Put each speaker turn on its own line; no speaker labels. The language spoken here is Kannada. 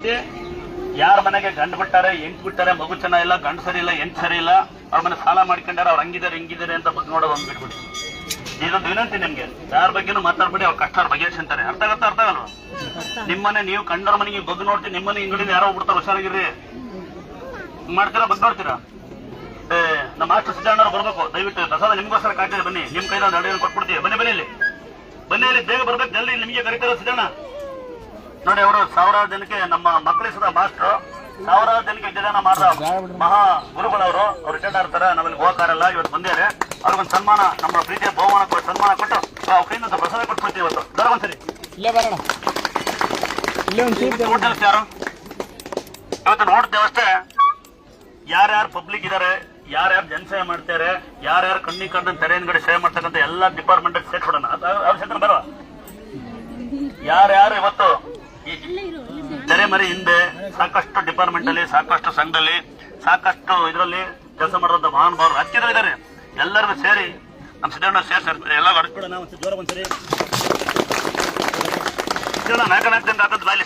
ವ್ಯಕ್ತಿ ಯಾರ ಮನೆಗೆ ಗಂಡು ಬಿಟ್ಟಾರೆ ಹೆಂಗ್ ಬಿಟ್ಟಾರೆ ಮಗು ಚೆನ್ನಾಗಿಲ್ಲ ಗಂಡು ಸರಿ ಇಲ್ಲ ಹೆಂಗ್ ಸರಿ ಇಲ್ಲ ಅವ್ರ ಮನೆ ಸಾಲ ಮಾಡ್ಕೊಂಡಾರೆ ಅವ್ರು ಹಂಗಿದ್ದಾರೆ ಹಿಂಗಿದ್ದಾರೆ ಅಂತ ಬಗ್ಗೆ ನೋಡೋದು ಒಂದು ಬಿಟ್ಬಿಡಿ. ಇದೊಂದು ವಿನಂತಿ ನಿಮ್ಗೆ, ಯಾರ ಬಗ್ಗೆನೂ ಮಾತಾಡ್ಬಿಡಿ. ಅವ್ರ ಕಷ್ಟ ಬಗೆಹರಿಸಂತಾರೆ. ಅರ್ಥ ಆಗಲ್ವಾ? ನಿಮ್ಮನೆ ನೀವು ಕಂಡವ್ರ ಮನೆಗೆ ಬಗ್ ನೋಡ್ತೀವಿ, ನಿಮ್ಮನೆ ಹಿಂಗಡಿಂದ ಯಾರೋ ಹೋಗ್ಬಿಡ್ತಾರೆ, ಹುಷಾರಾಗಿರ್ರಿ. ಮಾಡ್ತೀರಾ ಬಗ್ ನೋಡ್ತೀರಾ? ನಮ್ಮ ಮಾಸ್ಟರ್ ಸಿದ್ದಣ್ಣವ್ರು ಬರ್ಬೇಕು, ದಯವಿಟ್ಟು ಪ್ರಸಾದ ನಿಮ್ಗೋಸ್ಕರ ಕಾಯ್ತಾರೆ. ಬನ್ನಿ, ನಿಮ್ ಕೈದ ಅಡಿಯನ್ನು ಕೊಟ್ಬಿಡ್ತೀವಿ. ಬನ್ನಿ ಇಲ್ಲಿ ಬೇಗ ಬರ್ಬೇಕು, ಜಲ್ದಿ ನಿಮಗೆ ಕರೀತಾರ ಸಿದ್ದಣ್ಣ. ನೋಡಿ, ಅವರು ಸಾವಿರಾರು ಜನಕ್ಕೆ ನಮ್ಮ ಮಕ್ಕಳಿಸದ ಮಾಸ್ಟರ್ ಸಾವಿರಾರು ಜನಕ್ಕೆ ವಿದ್ಯಾದಾನ ಮಾಡಿದ ಮಹಾ ಗುರುಗಳವರು. ಅವ್ರು ರಿಟೈರ್ಡ್ ಆಗ್ತಾರೆ, ನಾವಿಲ್ಲಿ ಹೋಗಕ್ಕಾರಲ್ಲ. ಇವತ್ತು ಬಂದಿದ್ದಾರೆ, ಅವ್ರಿಗೊಂದು ಸನ್ಮಾನ, ನಮ್ಮ ಪ್ರೀತಿಯ ಬಹುಮಾನ ಸನ್ಮಾನ ಕೊಟ್ಟು ಕೈಯಿಂದ ಪ್ರಸಾದ ಕೊಟ್ಬಿಡ್ತೀವಿ. ಇವತ್ತು ದರ ಒಂದ್ಸರಿ ಯಾರು ಇವತ್ತು ನೋಡ್ತೇವೆ ಅಷ್ಟೇ. ಯಾರ್ಯಾರು ಪಬ್ಲಿಕ್ ಇದಾರೆ, ಯಾರ್ಯಾರು ಜನಸೇವೆ ಮಾಡ್ತಾರೆ, ಯಾರ್ಯಾರು ಕಣ್ಣಿ ಕಂಡ ತೆರೆಯನ್ಗಡೆ ಸೇವೆ ಮಾಡ್ತಕ್ಕಂಥ ಎಲ್ಲಾ ಡಿಪಾರ್ಟ್ಮೆಂಟ್ ಸೇರ್ಕೊಡೋಣ. ಅವ್ರ ಕ್ಷೇತ್ರ ಬರುವ ಯಾರ್ಯಾರು ಇವತ್ತು ತೆರೆಮರೆ ಹಿಂದೆ ಸಾಕಷ್ಟು ಡಿಪಾರ್ಟ್ಮೆಂಟ್ ಅಲ್ಲಿ, ಸಾಕಷ್ಟು ಸಂಘದಲ್ಲಿ, ಸಾಕಷ್ಟು ಇದರಲ್ಲಿ ಕೆಲಸ ಮಾಡುವಂತ ಮಹಾನುಭಾವರು ರಾಜಕೀಯದಲ್ಲಿದ್ದಾರೆ. ಎಲ್ಲರಿಗೂ ಸೇರಿ ನಮ್ಮ ಸಿದ್ದಣ್ಣ ಸೇರ್ತಾರೆ. ಎಲ್ಲ ಅಡ್ಸ್ಬಿಡೋಣ. ಒಂದ್ಸರಿ ಜೋರ ಒಂದ್ಸರಿ ನಾಲ್ಕು ಜನ ಹಾಕೋದು ಬಾಯಲ್ಲಿ